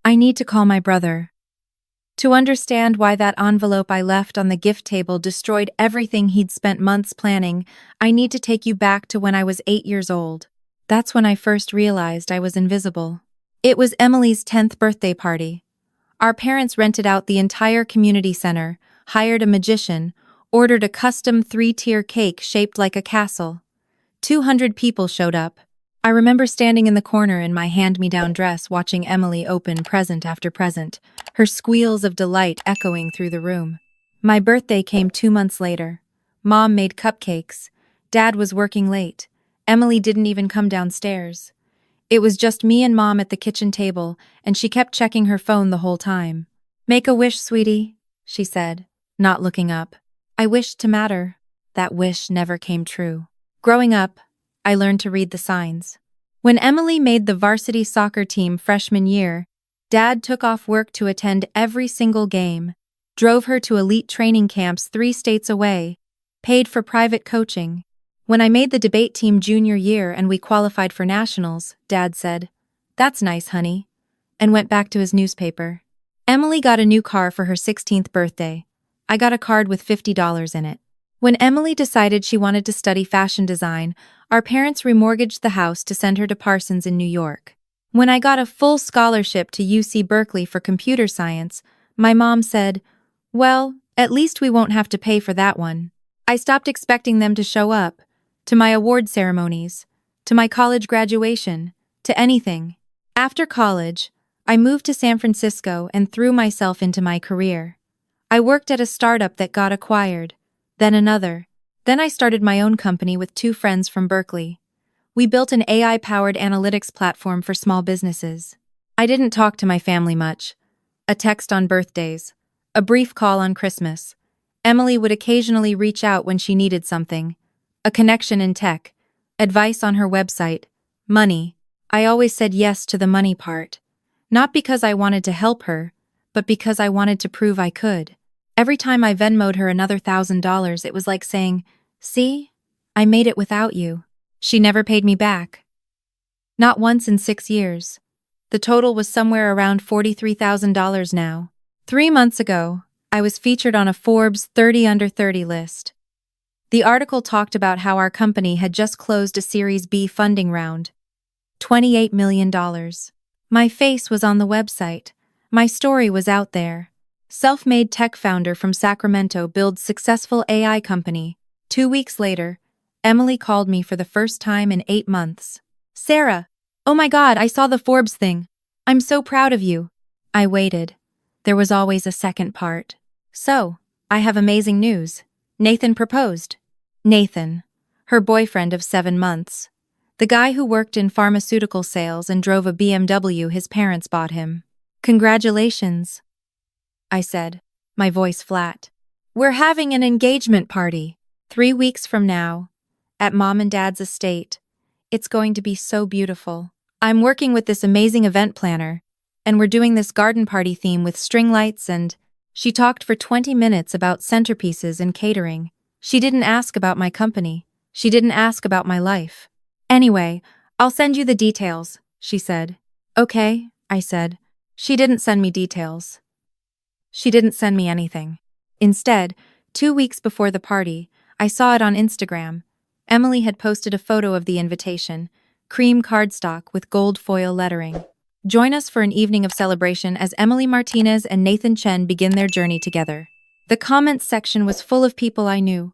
I need to call my brother. To understand why that envelope I left on the gift table destroyed everything he'd spent months planning, I need to take you back to when I was 8 years old. That's when I first realized I was invisible. It was Emily's 10th birthday party. Our parents rented out the entire community center, hired a magician, ordered a custom 3-tier cake shaped like a castle. 200 people showed up. I remember standing in the corner in my hand-me-down dress watching Emily open present after present, her squeals of delight echoing through the room. My birthday came 2 months later. Mom made cupcakes. Dad was working late. Emily didn't even come downstairs. It was just me and Mom at the kitchen table, and she kept checking her phone the whole time. "Make a wish, sweetie," she said, not looking up. I wished to matter. That wish never came true. Growing up, I learned to read the signs. When Emily made the varsity soccer team freshman year, Dad took off work to attend every single game, drove her to elite training camps 3 states away, paid for private coaching. When I made the debate team junior year and we qualified for nationals, Dad said, "That's nice, honey," and went back to his newspaper. Emily got a new car for her 16th birthday. I got a card with $50 in it. When Emily decided she wanted to study fashion design, our parents remortgaged the house to send her to Parsons in New York. When I got a full scholarship to UC Berkeley for computer science, my mom said, "Well, at least we won't have to pay for that one." I stopped expecting them to show up, to my award ceremonies, to my college graduation, to anything. After college, I moved to San Francisco and threw myself into my career. I worked at a startup that got acquired, then another. Then I started my own company with 2 friends from Berkeley. We built an AI-powered analytics platform for small businesses. I didn't talk to my family much. A text on birthdays, a brief call on Christmas. Emily would occasionally reach out when she needed something. A connection in tech, advice on her website, money. I always said yes to the money part. Not because I wanted to help her, but because I wanted to prove I could. Every time I Venmo'd her another $1,000, it was like saying, "See? I made it without you." She never paid me back. Not once in 6 years. The total was somewhere around $43,000 now. 3 months ago, I was featured on a Forbes 30 Under 30 list. The article talked about how our company had just closed a Series B funding round. $28 million. My face was on the website. My story was out there. Self-made tech founder from Sacramento builds successful AI company. 2 weeks later, Emily called me for the first time in 8 months. "Sarah, oh my God, I saw the Forbes thing. I'm so proud of you." I waited. There was always a second part. "So, I have amazing news. Nathan proposed." Nathan, her boyfriend of 7 months. The guy who worked in pharmaceutical sales and drove a BMW his parents bought him. "Congratulations," I said, my voice flat. "We're having an engagement party 3 weeks from now, at Mom and Dad's estate. It's going to be so beautiful. I'm working with this amazing event planner, and we're doing this garden party theme with string lights and..." She talked for 20 minutes about centerpieces and catering. She didn't ask about my company. She didn't ask about my life. "Anyway, I'll send you the details," she said. "Okay," I said. She didn't send me details. She didn't send me anything. Instead, 2 weeks before the party, I saw it on Instagram. Emily had posted a photo of the invitation, cream cardstock with gold foil lettering. "Join us for an evening of celebration as Emily Martinez and Nathan Chen begin their journey together." The comments section was full of people I knew.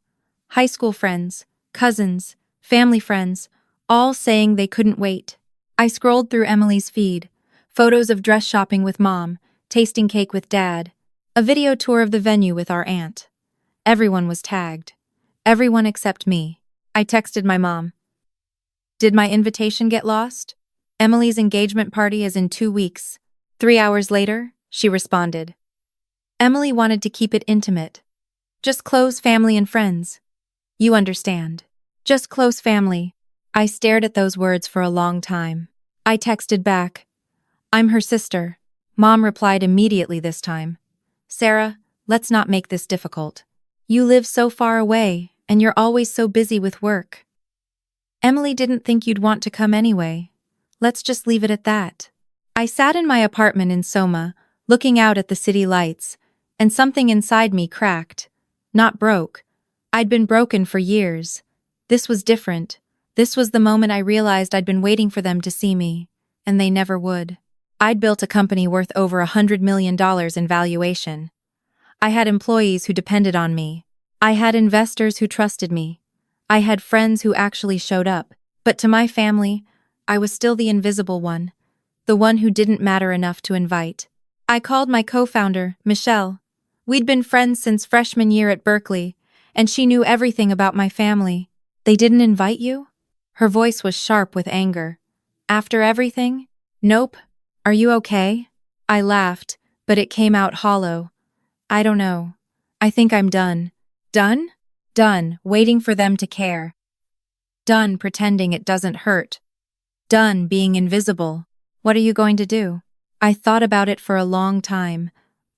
High school friends, cousins, family friends, all saying they couldn't wait. I scrolled through Emily's feed. Photos of dress shopping with Mom, tasting cake with Dad, a video tour of the venue with our aunt. Everyone was tagged. Everyone except me. I texted my mom. "Did my invitation get lost? Emily's engagement party is in 2 weeks. 3 hours later, she responded. Emily wanted to keep it intimate. Just close family and friends. You understand. Just close family. I stared at those words for a long time. I texted back. "I'm her sister." Mom replied immediately this time. "Sarah, let's not make this difficult. You live so far away, and you're always so busy with work. Emily didn't think you'd want to come anyway. Let's just leave it at that." I sat in my apartment in Soma, looking out at the city lights, and something inside me cracked. Not broke. I'd been broken for years. This was different. This was the moment I realized I'd been waiting for them to see me, and they never would. I'd built a company worth over $100 million in valuation. I had employees who depended on me. I had investors who trusted me. I had friends who actually showed up. But to my family, I was still the invisible one, the one who didn't matter enough to invite. I called my co-founder, Michelle. We'd been friends since freshman year at Berkeley, and she knew everything about my family. They didn't invite you? Her voice was sharp with anger. After everything? Nope. Are you okay? I laughed, but it came out hollow. I don't know. I think I'm done. Done? Done, waiting for them to care. Done pretending it doesn't hurt. Done being invisible. What are you going to do? I thought about it for a long time.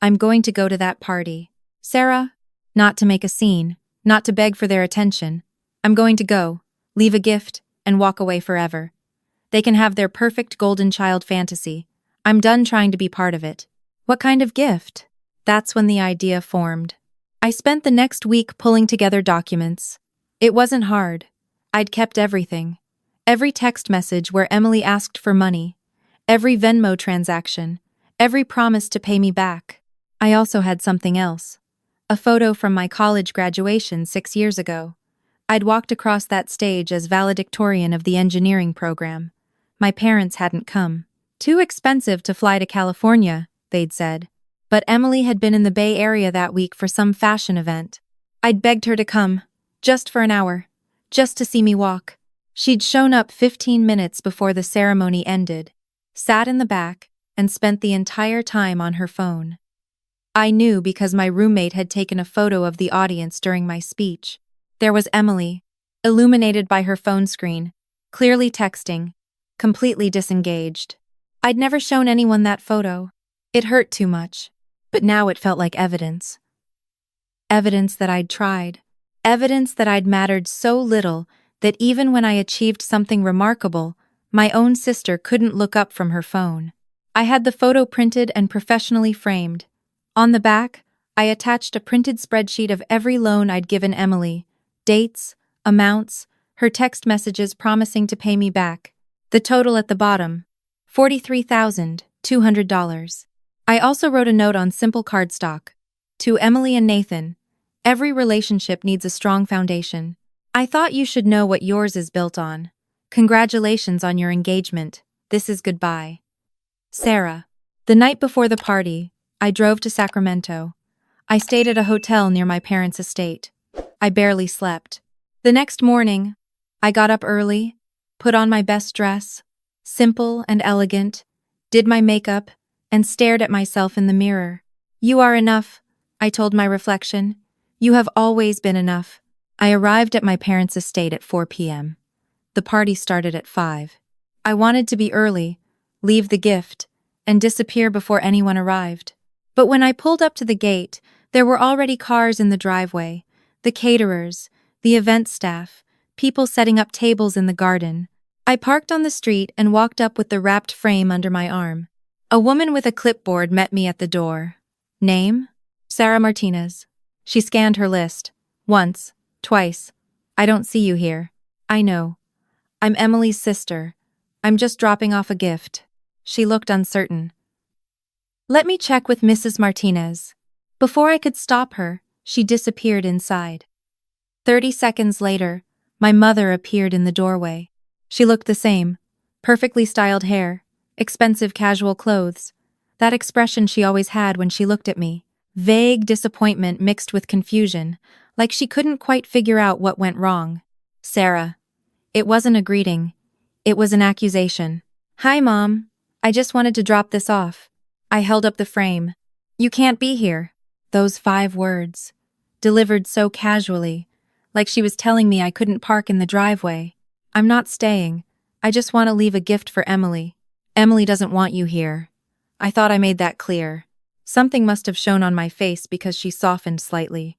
I'm going to go to that party. Sarah? Not to make a scene, not to beg for their attention. I'm going to go, leave a gift, and walk away forever. They can have their perfect golden child fantasy. I'm done trying to be part of it. What kind of gift? That's when the idea formed. I spent the next week pulling together documents. It wasn't hard. I'd kept everything. Every text message where Emily asked for money. Every Venmo transaction. Every promise to pay me back. I also had something else. A photo from my college graduation 6 years ago. I'd walked across that stage as valedictorian of the engineering program. My parents hadn't come. Too expensive to fly to California, they'd said. But Emily had been in the Bay Area that week for some fashion event. I'd begged her to come, just for an hour, just to see me walk. She'd shown up 15 minutes before the ceremony ended, sat in the back, and spent the entire time on her phone. I knew because my roommate had taken a photo of the audience during my speech. There was Emily, illuminated by her phone screen, clearly texting, completely disengaged. I'd never shown anyone that photo. It hurt too much. But now it felt like evidence. Evidence that I'd tried. Evidence that I'd mattered so little that even when I achieved something remarkable, my own sister couldn't look up from her phone. I had the photo printed and professionally framed. On the back, I attached a printed spreadsheet of every loan I'd given Emily, dates, amounts, her text messages promising to pay me back. The total at the bottom, $43,200. I also wrote a note on simple cardstock. To Emily and Nathan, every relationship needs a strong foundation. I thought you should know what yours is built on. Congratulations on your engagement. This is goodbye. Sarah. The night before the party, I drove to Sacramento. I stayed at a hotel near my parents' estate. I barely slept. The next morning, I got up early, put on my best dress, simple and elegant, did my makeup, and stared at myself in the mirror. You are enough, I told my reflection. You have always been enough. I arrived at my parents' estate at 4 p.m. The party started at 5. I wanted to be early, leave the gift, and disappear before anyone arrived. But when I pulled up to the gate, there were already cars in the driveway, the caterers, the event staff, people setting up tables in the garden. I parked on the street and walked up with the wrapped frame under my arm. A woman with a clipboard met me at the door. Name? Sarah Martinez. She scanned her list. Once, twice. I don't see you here. I know. I'm Emily's sister. I'm just dropping off a gift. She looked uncertain. Let me check with Mrs. Martinez. Before I could stop her, she disappeared inside. 30 seconds later, my mother appeared in the doorway. She looked the same. Perfectly styled hair. Expensive casual clothes. That expression she always had when she looked at me. Vague disappointment mixed with confusion, like she couldn't quite figure out what went wrong. Sarah. It wasn't a greeting. It was an accusation. Hi, Mom. I just wanted to drop this off. I held up the frame. You can't be here. Those 5 words. Delivered so casually, like she was telling me I couldn't park in the driveway. I'm not staying. I just want to leave a gift for Emily. Emily doesn't want you here. I thought I made that clear. Something must have shown on my face because she softened slightly.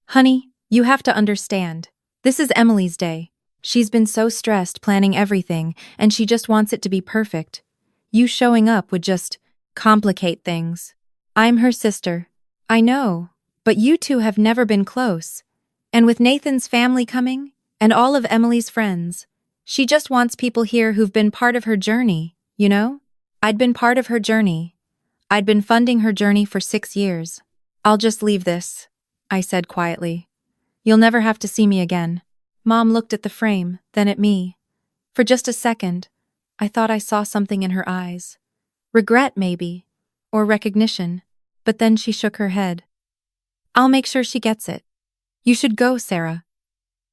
Honey, you have to understand. This is Emily's day. She's been so stressed planning everything, and she just wants it to be perfect. You showing up would just complicate things. I'm her sister. I know, but you two have never been close. And with Nathan's family coming, and all of Emily's friends, she just wants people here who've been part of her journey, you know? I'd been part of her journey. I'd been funding her journey for 6 years. I'll just leave this, I said quietly. You'll never have to see me again. Mom looked at the frame, then at me. For just a second, I thought I saw something in her eyes. Regret, maybe, or recognition, but then she shook her head. I'll make sure she gets it. You should go, Sarah.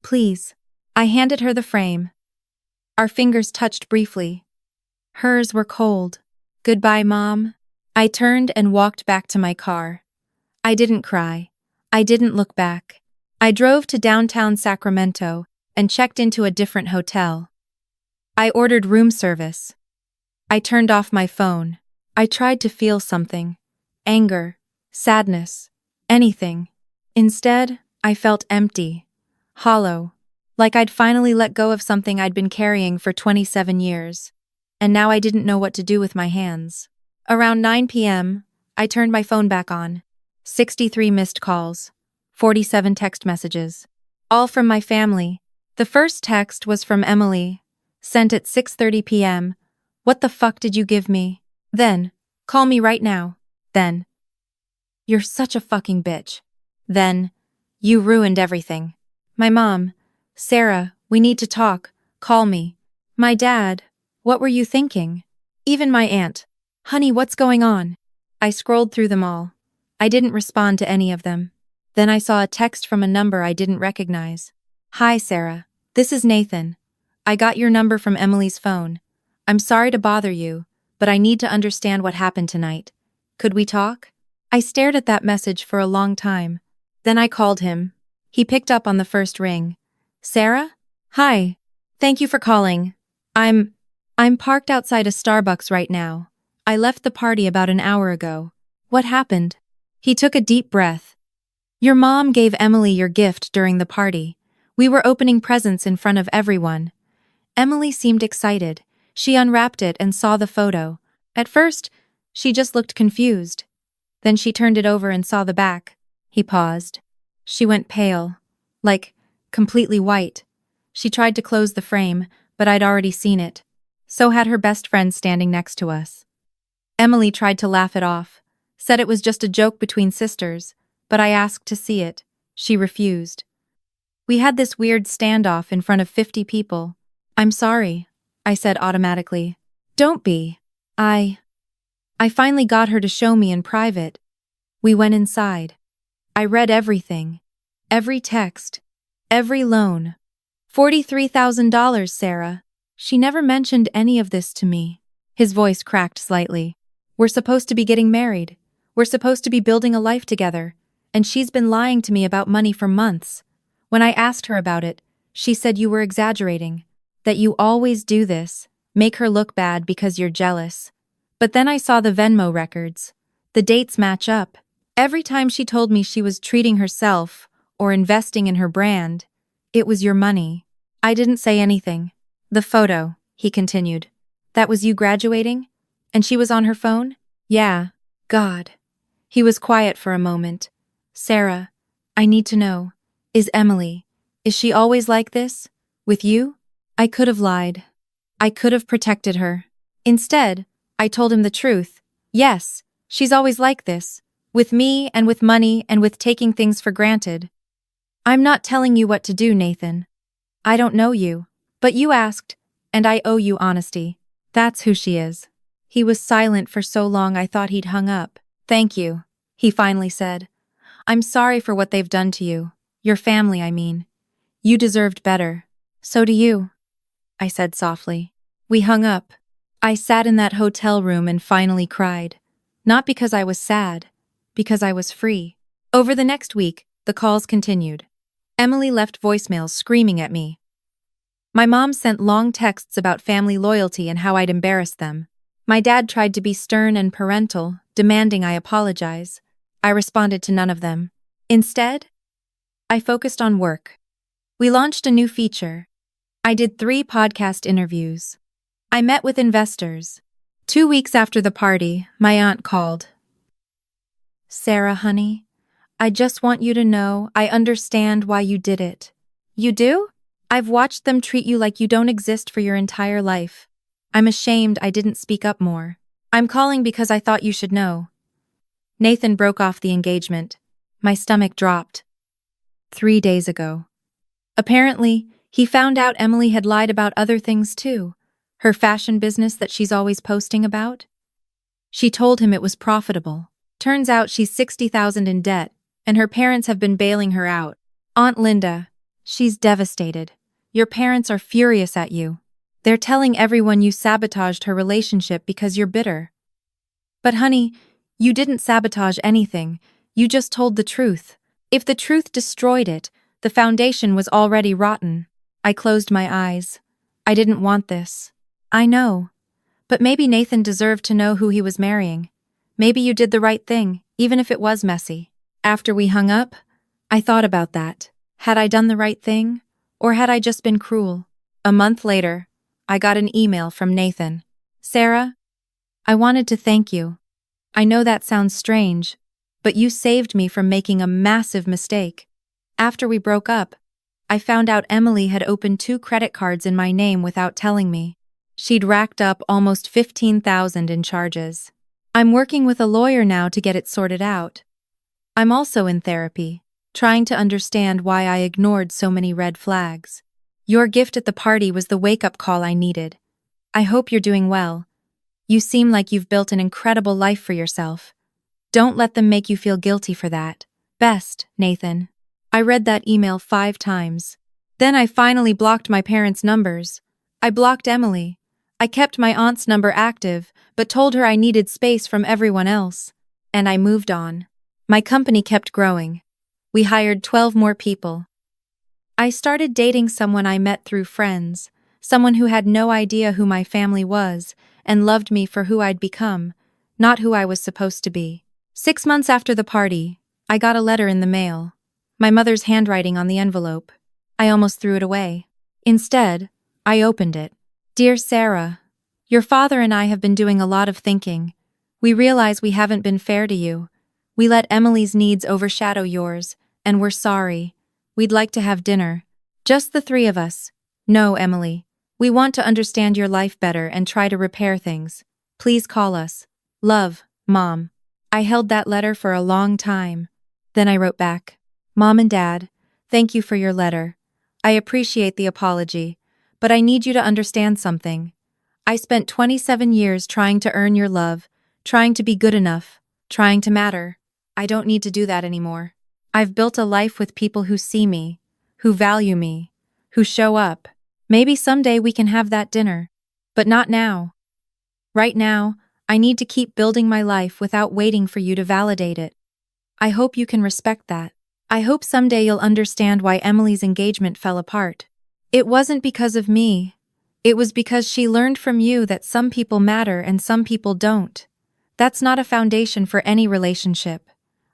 Please. I handed her the frame. Our fingers touched briefly. Hers were cold. Goodbye, Mom. I turned and walked back to my car. I didn't cry. I didn't look back. I drove to downtown Sacramento and checked into a different hotel. I ordered room service. I turned off my phone. I tried to feel something. Anger, sadness, anything. Instead, I felt empty, hollow, like I'd finally let go of something I'd been carrying for 27 years. And now I didn't know what to do with my hands. Around 9 p.m., I turned my phone back on. 63 missed calls, 47 text messages, all from my family. The first text was from Emily, sent at 6:30 p.m. What the fuck did you give me? Then, call me right now. Then, you're such a fucking bitch. Then, you ruined everything. My mom, Sarah, we need to talk, call me. My dad, what were you thinking? Even my aunt, honey, what's going on? I scrolled through them all. I didn't respond to any of them. Then I saw a text from a number I didn't recognize. Hi, Sarah. This is Nathan. I got your number from Emily's phone. I'm sorry to bother you, but I need to understand what happened tonight. Could we talk? I stared at that message for a long time. Then I called him. He picked up on the first ring. Sarah? Hi. Thank you for calling. I'm parked outside a Starbucks right now. I left the party about an hour ago. What happened? He took a deep breath. Your mom gave Emily your gift during the party. We were opening presents in front of everyone. Emily seemed excited. She unwrapped it and saw the photo. At first, she just looked confused. Then she turned it over and saw the back. He paused. She went pale, like completely white. She tried to close the frame, but I'd already seen it. So had her best friend standing next to us. Emily tried to laugh it off, said it was just a joke between sisters, but I asked to see it. She refused. We had this weird standoff in front of 50 people. I'm sorry, I said automatically. Don't be. I finally got her to show me in private. We went inside. I read everything. Every text. Every loan. $43,000, Sarah. She never mentioned any of this to me. His voice cracked slightly. We're supposed to be getting married. We're supposed to be building a life together. And she's been lying to me about money for months. When I asked her about it, she said you were exaggerating. That you always do this. Make her look bad because you're jealous. But then I saw the Venmo records. The dates match up. Every time she told me she was treating herself or investing in her brand, it was your money. I didn't say anything. The photo, he continued. That was you graduating? And she was on her phone? Yeah. God. He was quiet for a moment. Sarah, I need to know. Is she always like this? With you? I could have lied. I could have protected her. Instead, I told him the truth. Yes, she's always like this. With me and with money and with taking things for granted. I'm not telling you what to do, Nathan. I don't know you. But you asked, and I owe you honesty. That's who she is. He was silent for so long I thought he'd hung up. Thank you, he finally said. I'm sorry for what they've done to you. Your family, I mean. You deserved better. So do you, I said softly. We hung up. I sat in that hotel room and finally cried. Not because I was sad, because I was free. Over the next week, the calls continued. Emily left voicemails screaming at me. My mom sent long texts about family loyalty and how I'd embarrassed them. My dad tried to be stern and parental, demanding I apologize. I responded to none of them. Instead, I focused on work. We launched a new feature. I did 3 podcast interviews. I met with investors. 2 weeks after the party, my aunt called. Sarah, honey, I just want you to know I understand why you did it. You do? I've watched them treat you like you don't exist for your entire life. I'm ashamed I didn't speak up more. I'm calling because I thought you should know. Nathan broke off the engagement. My stomach dropped. 3 days ago. Apparently, he found out Emily had lied about other things too. Her fashion business that she's always posting about. She told him it was profitable. Turns out she's $60,000 in debt, and her parents have been bailing her out. Aunt Linda, she's devastated. Your parents are furious at you. They're telling everyone you sabotaged her relationship because you're bitter. But honey, you didn't sabotage anything. You just told the truth. If the truth destroyed it, the foundation was already rotten. I closed my eyes. I didn't want this. I know. But maybe Nathan deserved to know who he was marrying. Maybe you did the right thing, even if it was messy. After we hung up, I thought about that. Had I done the right thing? Or had I just been cruel? A month later, I got an email from Nathan. Sarah, I wanted to thank you. I know that sounds strange, but you saved me from making a massive mistake. After we broke up, I found out Emily had opened 2 credit cards in my name without telling me. She'd racked up almost $15,000 in charges. I'm working with a lawyer now to get it sorted out. I'm also in therapy, trying to understand why I ignored so many red flags. Your gift at the party was the wake-up call I needed. I hope you're doing well. You seem like you've built an incredible life for yourself. Don't let them make you feel guilty for that. Best, Nathan. I read that email 5 times. Then I finally blocked my parents' numbers. I blocked Emily. I kept my aunt's number active, but told her I needed space from everyone else. And I moved on. My company kept growing. We hired 12 more people. I started dating someone I met through friends, someone who had no idea who my family was, and loved me for who I'd become, not who I was supposed to be. 6 months after the party, I got a letter in the mail. My mother's handwriting on the envelope. I almost threw it away. Instead, I opened it. Dear Sarah, your father and I have been doing a lot of thinking. We realize we haven't been fair to you. We let Emily's needs overshadow yours, and we're sorry. We'd like to have dinner. Just the 3 of us. No, Emily. We want to understand your life better and try to repair things. Please call us. Love, Mom. I held that letter for a long time. Then I wrote back. Mom and Dad, thank you for your letter. I appreciate the apology, but I need you to understand something. I spent 27 years trying to earn your love, trying to be good enough, trying to matter. I don't need to do that anymore. I've built a life with people who see me, who value me, who show up. Maybe someday we can have that dinner, but not now. Right now, I need to keep building my life without waiting for you to validate it. I hope you can respect that. I hope someday you'll understand why Emily's engagement fell apart. It wasn't because of me. It was because she learned from you that some people matter and some people don't. That's not a foundation for any relationship.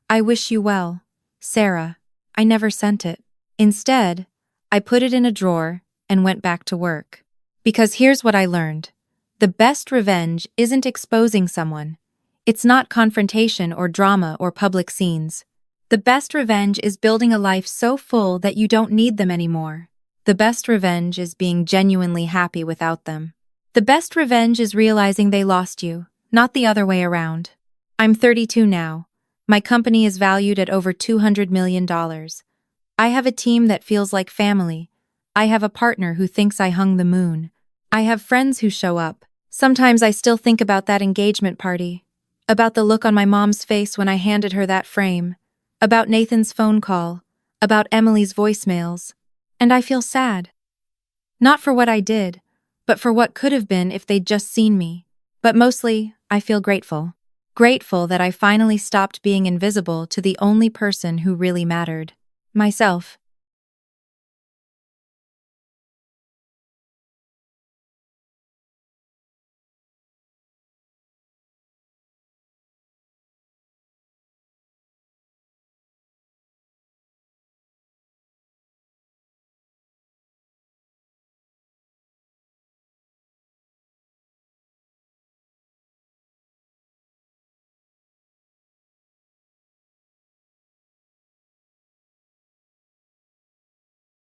I wish you well, Sarah. I never sent it. Instead, I put it in a drawer and went back to work. Because here's what I learned. The best revenge isn't exposing someone. It's not confrontation or drama or public scenes. The best revenge is building a life so full that you don't need them anymore. The best revenge is being genuinely happy without them. The best revenge is realizing they lost you, not the other way around. I'm 32 now. My company is valued at over $200 million. I have a team that feels like family. I have a partner who thinks I hung the moon. I have friends who show up. Sometimes I still think about that engagement party, about the look on my mom's face when I handed her that frame, about Nathan's phone call, about Emily's voicemails, and I feel sad. Not for what I did, but for what could have been if they'd just seen me. But mostly, I feel grateful. Grateful that I finally stopped being invisible to the only person who really mattered. Myself.